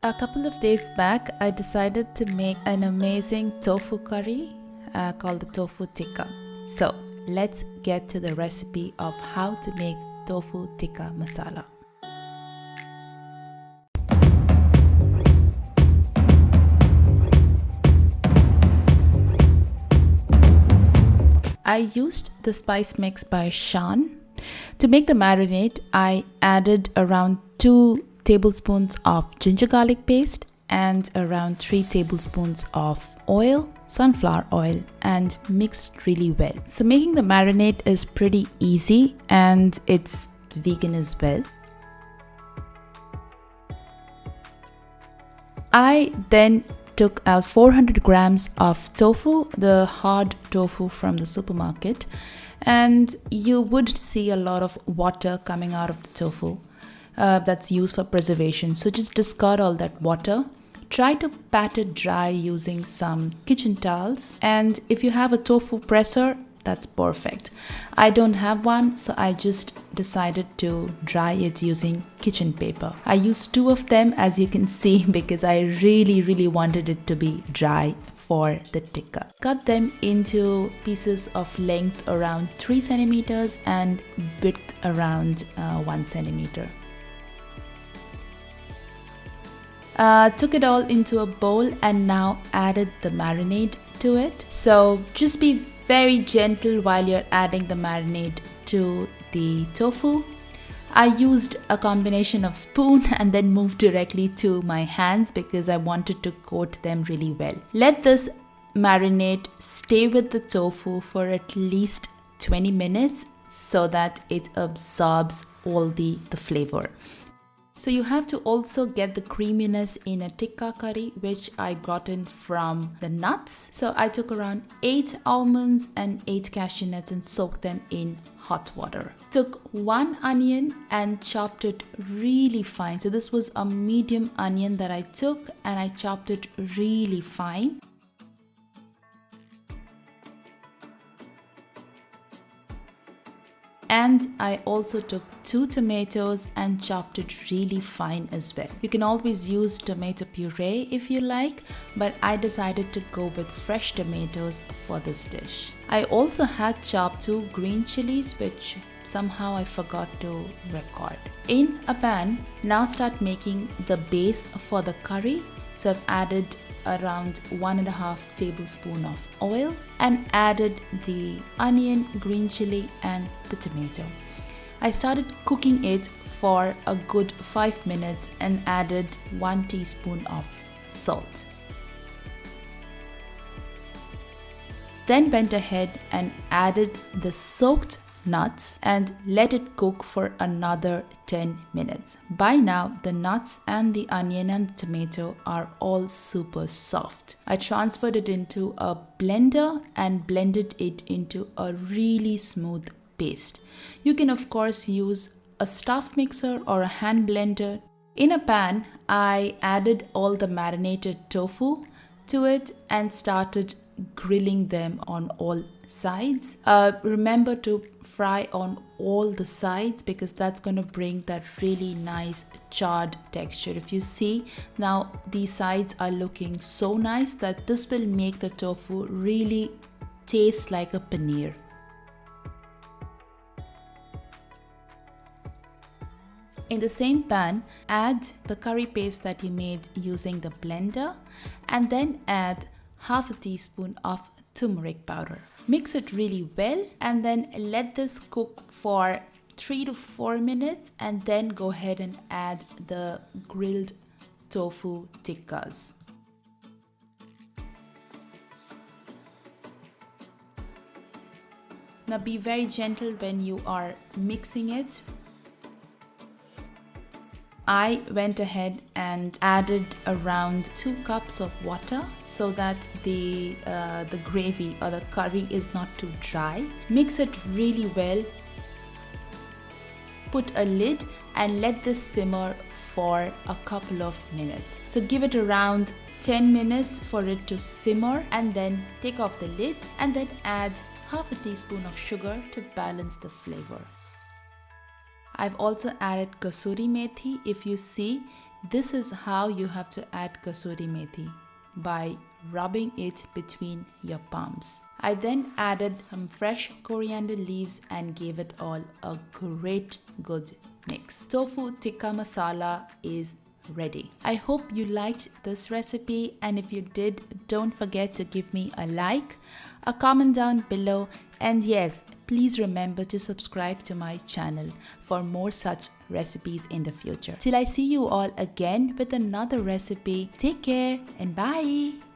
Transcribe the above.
A couple of days back, I decided to make an amazing tofu curry called the Tofu Tikka. So let's get to the recipe of how to make Tofu Tikka Masala. I used the spice mix by Shan. To make the marinade, I added around 2 tablespoons of ginger garlic paste and around 3 tablespoons of oil, sunflower oil, and mixed really well. So making the marinade is pretty easy and it's vegan as well. I then took out 400 grams of tofu, the hard tofu from the supermarket, and you would see a lot of water coming out of the tofu that's used for preservation. So just discard all that water. Try to pat it dry using some kitchen towels, and if you have a tofu presser, that's perfect. I don't have one, so I just decided to dry it using kitchen paper. I used 2 of them, as you can see, because I really wanted it to be dry for the tikka. Cut them into pieces of length around 3 centimeters and width around 1 centimeter. Took it all into a bowl and now added the marinade to it. So just be very gentle while you're adding the marinade to the tofu. I used a combination of spoon and then moved directly to my hands because I wanted to coat them really well. Let this marinade stay with the tofu for at least 20 minutes so that it absorbs all the flavor. So you have to also get the creaminess in a tikka curry, which I gotten from the nuts. So I took around 8 almonds and 8 cashew nuts and soaked them in hot water. Took 1 onion and chopped it really fine. So this was a medium onion that I took and I chopped it really fine. And I also took 2 tomatoes and chopped it really fine as well. You can always use tomato puree if you like, but I decided to go with fresh tomatoes for this dish. I also had chopped 2 green chilies, which somehow I forgot to record. In a pan, now start making the base for the curry. So I've added around 1.5 tablespoons of oil and added the onion, green chili and the tomato. I started cooking it for a good 5 minutes and added 1 teaspoon of salt. Then went ahead and added the soaked nuts and let it cook for another 10 minutes. By now, the nuts and the onion and the tomato are all super soft. I transferred it into a blender and blended it into a really smooth paste. You can of course use a staff mixer or a hand blender. In a pan, I added all the marinated tofu to it and started grilling them on all sides. Remember to fry on all the sides because that's going to bring that really nice charred texture. If you see now, these sides are looking so nice that this will make the tofu really taste like a paneer. In the same pan, add the curry paste that you made using the blender and then add half a teaspoon of turmeric powder. Mix it really well and then let this cook for 3 to 4 minutes and then go ahead and add the grilled tofu tikkas. Now be very gentle when you are mixing it. I went ahead and added around 2 cups of water so that the gravy or the curry is not too dry. Mix it really well. Put a lid and let this simmer for a couple of minutes. So give it around 10 minutes for it to simmer and then take off the lid and then add half a teaspoon of sugar to balance the flavor. I've also added kasuri methi. If you see, This is how you have to add kasuri methi, by rubbing it between your palms. I then added some fresh coriander leaves and gave it all a great good mix. Tofu Tikka Masala is ready. I hope you liked this recipe, and if you did, don't forget to give me a like, a comment down below, and yes, please remember to subscribe to my channel for more such recipes in the future. Till I see you all again with another recipe, take care and bye.